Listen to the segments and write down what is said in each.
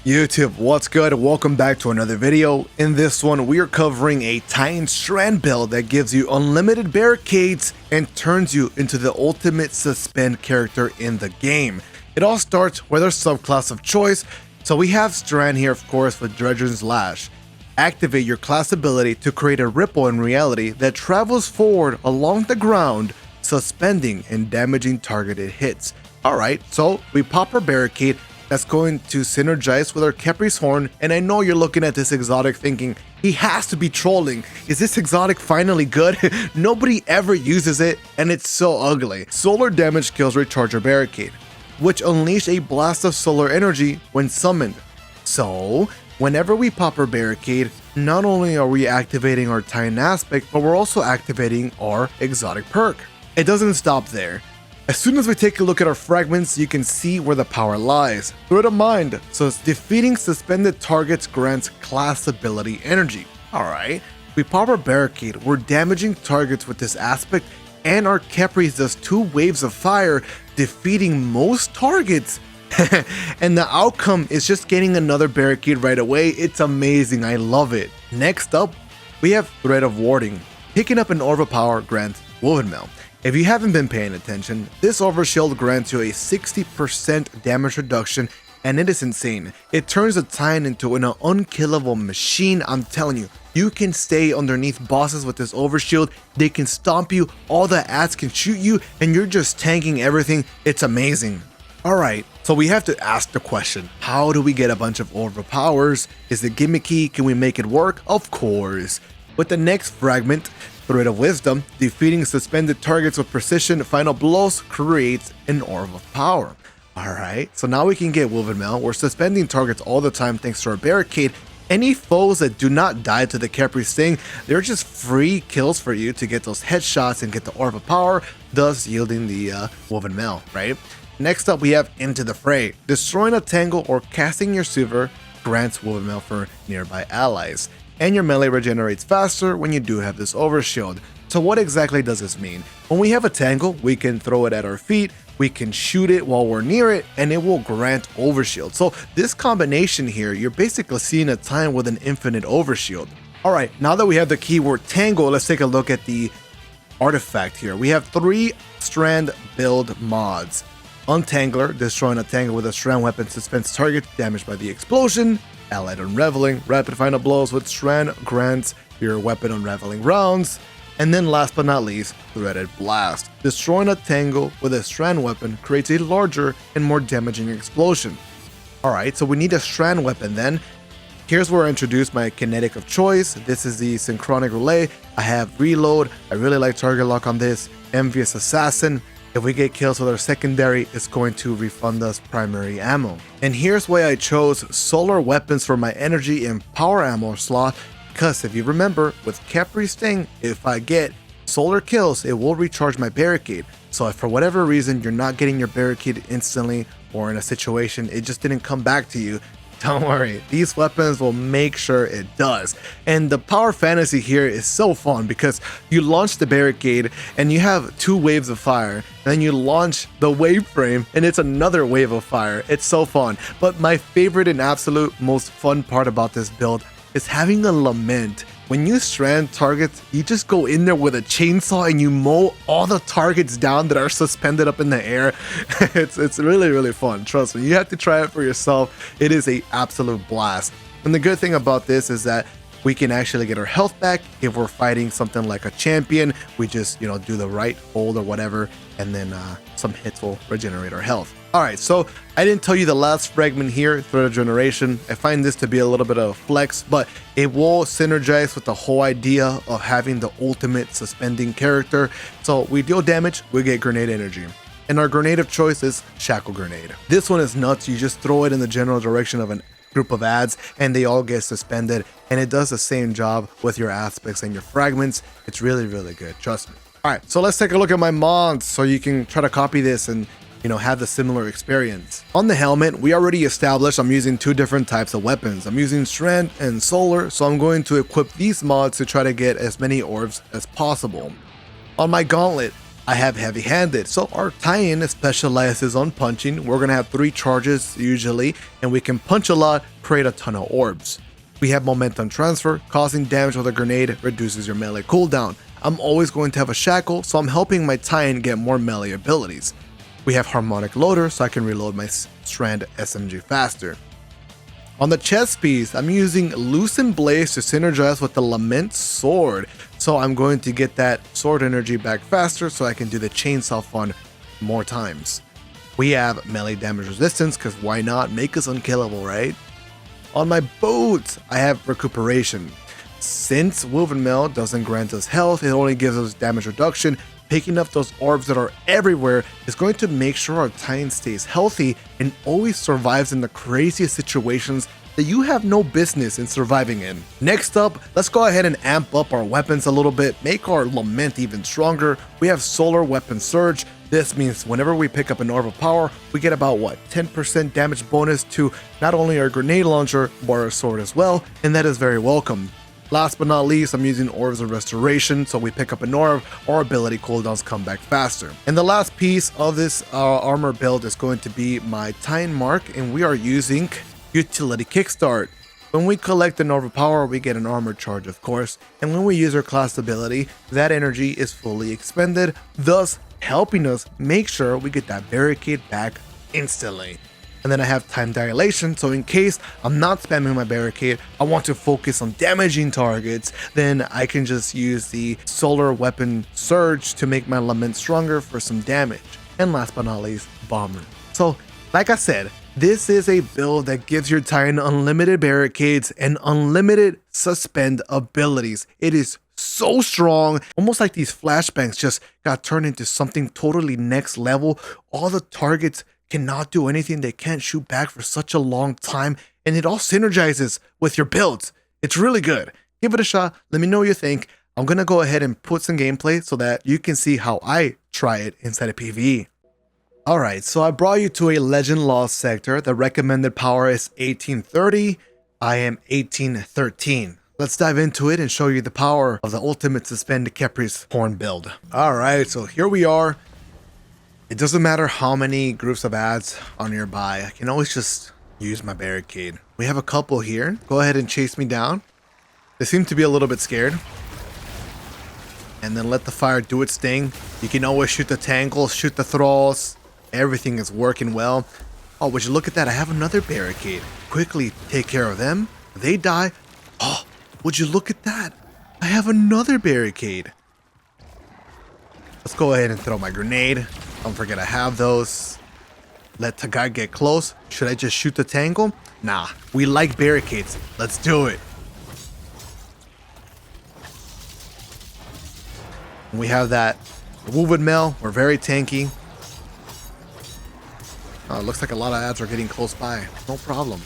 YouTube, what's good? Welcome back to another video. In this one, we are covering a Titan Strand build that gives you unlimited barricades and turns you into the ultimate Suspend character in the game. It all starts with our subclass of choice, so we have Strand here, of course, with Dredger's Lash. Activate your class ability to create a ripple in reality that travels forward along the ground, suspending and damaging targeted hits. Alright, so we pop our barricade. That's going to synergize with our Khepri's Horn, and I know you're looking at this exotic thinking, he has to be trolling. Is this exotic finally good? Nobody ever uses it, and it's so ugly. Solar damage skills recharge your barricade, which unleash a blast of solar energy when summoned. So, whenever we pop our barricade, not only are we activating our Titan aspect, but we're also activating our exotic perk. It doesn't stop there. As soon as we take a look at our fragments, you can see where the power lies. Thread of Mind, so defeating suspended targets grants class ability energy. Alright, we pop our barricade, we're damaging targets with this aspect, and our Khepri's does 2 waves of fire, defeating most targets. And the outcome is just getting another barricade right away. It's amazing, I love it. Next up, we have Thread of Warding. Picking up an Orb of Power grants Woven Mail. If you haven't been paying attention, this overshield grants you a 60% damage reduction, and it is insane. It turns the Titan into an unkillable machine. I'm telling you, you can stay underneath bosses with this overshield. They can stomp you, all the ads can shoot you, and you're just tanking everything. It's amazing. Alright, so we have to ask the question, how do we get a bunch of Orb of Powers? Is it gimmicky? Can we make it work? Of course. With the next fragment, Thread of Wisdom, defeating suspended targets with precision final blows creates an Orb of Power. Alright, so now we can get Woven Mail. We're suspending targets all the time thanks to our barricade. Any foes that do not die to the Khepri's Sting, they're just free kills for you to get those headshots and get the Orb of Power, thus yielding the Woven Mail, right? Next up, we have Into the Fray. Destroying a tangle or casting your Silver grants Woven Mail for nearby allies. And your melee regenerates faster when you do have this overshield. So what exactly does this mean? When we have a tangle, we can throw it at our feet, we can shoot it while we're near it, and it will grant overshield. So this combination here, you're basically seeing a Titan with an infinite overshield. Alright, now that we have the keyword tangle, let's take a look at the artifact here. We have 3 Strand build mods. Untangler, destroying a tangle with a Strand weapon suspends target damaged by the explosion. Allied Unraveling, rapid final blows with Strand grants your weapon unraveling rounds. And then last but not least, Threaded Blast. Destroying a tangle with a Strand weapon creates a larger and more damaging explosion. Alright, so we need a Strand weapon then. Here's where I introduce my kinetic of choice. This is the Synchronic Relay. I have Reload. I really like target lock on this. Envious Assassin. If we get kills with our secondary, it's going to refund us primary ammo. And here's why I chose solar weapons for my energy and power ammo slot, because if you remember, with Khepri's Sting, if I get solar kills, it will recharge my barricade. So if for whatever reason you're not getting your barricade instantly, or in a situation it just didn't come back to you, don't worry, these weapons will make sure it does. And the power fantasy here is so fun because you launch the barricade and you have 2 waves of fire, and then you launch the wave frame and it's another wave of fire. It's so fun. But my favorite and absolute most fun part about this build is having a lament. When you strand targets, you just go in there with a chainsaw and you mow all the targets down that are suspended up in the air. It's really, really fun. Trust me, you have to try it for yourself. It is an absolute blast. And the good thing about this is that we can actually get our health back if we're fighting something like a champion. We just, do the right hold or whatever, and then some hits will regenerate our health. Alright, so I didn't tell you the last fragment here, Thread of Generation. I find this to be a little bit of a flex, but it will synergize with the whole idea of having the ultimate suspending character. So we deal damage, we get grenade energy. And our grenade of choice is Shackle Grenade. This one is nuts. You just throw it in the general direction of a group of ads and they all get suspended, and it does the same job with your aspects and your fragments. It's really, really good, trust me. Alright, so let's take a look at my mods so you can try to copy this and have the similar experience. On the helmet, we already established I'm using 2 different types of weapons. I'm using Strand and Solar, so I'm going to equip these mods to try to get as many orbs as possible. On my gauntlet, I have heavy-handed, so our tie-in specializes on punching. We're gonna have 3 charges usually, and we can punch a lot, create a ton of orbs. We have momentum transfer, causing damage with a grenade reduces your melee cooldown. I'm always going to have a shackle, so I'm helping my tie-in get more melee abilities. We have harmonic loader, so I can reload my Strand SMG faster. On the chest piece, I'm using Loosen Blaze to synergize with the Lament Sword, so I'm going to get that sword energy back faster so I can do the chainsaw fun more times. We have melee damage resistance, because why not? Make us unkillable, right? On my boots, I have recuperation. Since Woven Mail doesn't grant us health, it only gives us damage reduction. Picking up those orbs that are everywhere is going to make sure our tie-in stays healthy and always survives in the craziest situations that you have no business in surviving in. Next up, let's go ahead and amp up our weapons a little bit, make our Lament even stronger. We have Solar Weapon Surge. This means whenever we pick up an Orb of Power, we get about 10% damage bonus to not only our grenade launcher, but our sword as well, and that is very welcome. Last but not least, I'm using Orbs of Restoration, so we pick up an orb, our ability cooldowns come back faster. And the last piece of this armor build is going to be my tie-in mark, and we are using Utility Kickstart. When we collect an Orb of Power, we get an armor charge, of course, and when we use our class ability, that energy is fully expended, thus helping us make sure we get that barricade back instantly. And then I have time dilation, so in case I'm not spamming my barricade, I want to focus on damaging targets, then I can just use the Solar Weapon Surge to make my Lament stronger for some damage. And last but not least, Bomber. So, like I said, this is a build that gives your tie-in unlimited barricades and unlimited suspend abilities. It is so strong, almost like these flashbangs just got turned into something totally next level. All the targets cannot do anything, they can't shoot back for such a long time, and it all synergizes with your builds. It's really good. Give it a shot, let me know what you think. I'm gonna go ahead and put some gameplay so that you can see how I try it inside of PvE. Alright, so I brought you to a Legend Lost sector. The recommended power is 1830. I am 1813. Let's dive into it and show you the power of the ultimate Suspend Caprice Horn build. Alright, so here we are. It doesn't matter how many groups of ads are nearby, I can always just use my barricade. We have a couple here. Go ahead and chase me down. They seem to be a little bit scared. And then let the fire do its thing. You can always shoot the tangles, shoot the thralls. Everything is working well. Oh, would you look at that? I have another barricade. Quickly take care of them. They die. Oh, would you look at that? I have another barricade. Let's go ahead and throw my grenade. Don't forget I have those. Let the guy get close. Should I just shoot the tangle? Nah, we like barricades. Let's do it. We have that Woven Mail. We're very tanky. It looks like a lot of ads are getting close by. No problem.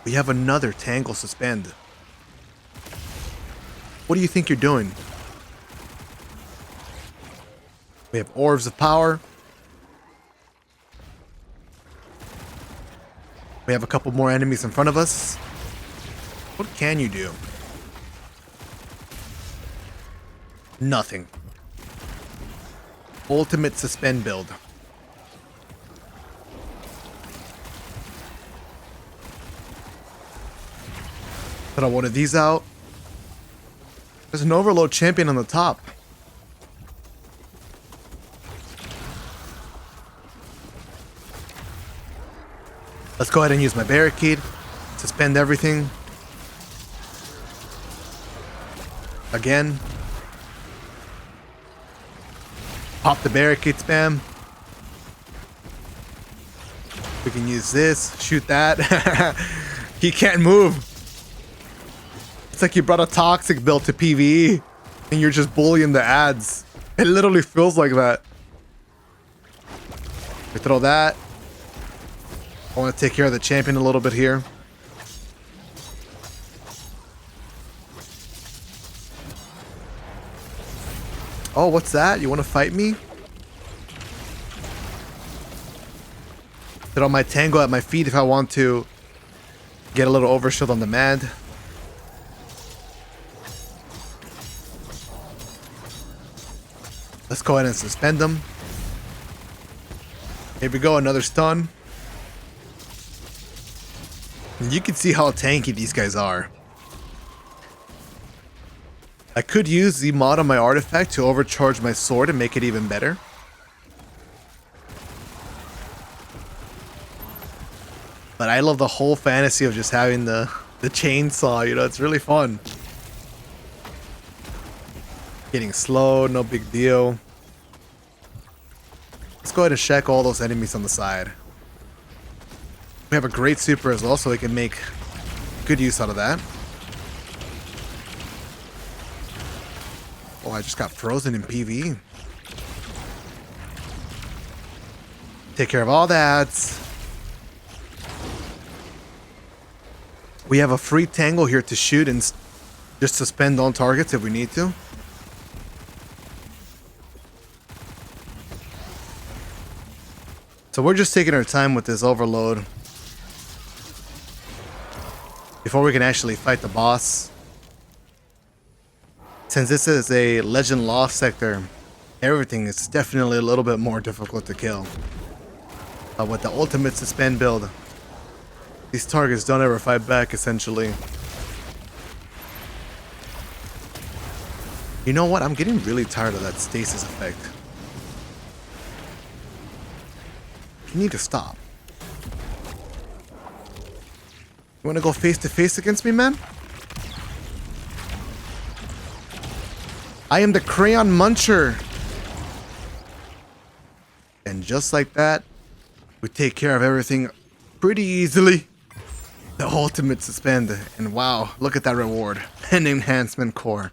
We have another Tangle Suspend. What do you think you're doing? We have Orbs of Power. We have a couple more enemies in front of us. What can you do? Nothing. Ultimate Suspend build. Throw one of these out. There's an Overload Champion on the top. Let's go ahead and use my barricade. Suspend everything. Again. Pop the barricade spam. We can use this. Shoot that. He can't move. It's like you brought a toxic build to PvE and you're just bullying the ads. It literally feels like that. We throw that. I want to take care of the champion a little bit here. Oh, what's that? You want to fight me? Throw my tango at my feet if I want to get a little overshield on the Mad. Let's go ahead and suspend them. Here we go, another stun. And you can see how tanky these guys are. I could use the mod on my artifact to overcharge my sword and make it even better. But I love the whole fantasy of just having the chainsaw, you know, it's really fun. Getting slow, no big deal. Let's go ahead and check all those enemies on the side. We have a great super as well, so we can make good use out of that. Oh, I just got frozen in PvE. Take care of all that. We have a free tangle here to shoot and just suspend on targets if we need to. So we're just taking our time with this overload before we can actually fight the boss. Since this is a legend lost sector, everything is definitely a little bit more difficult to kill. But with the ultimate suspend build, these targets don't ever fight back, essentially. You know what? I'm getting really tired of that stasis effect. You need to stop. You want to go face to face against me, man? I am the crayon muncher. And just like that, we take care of everything pretty easily. The ultimate suspend. And wow, look at that reward. An enhancement core.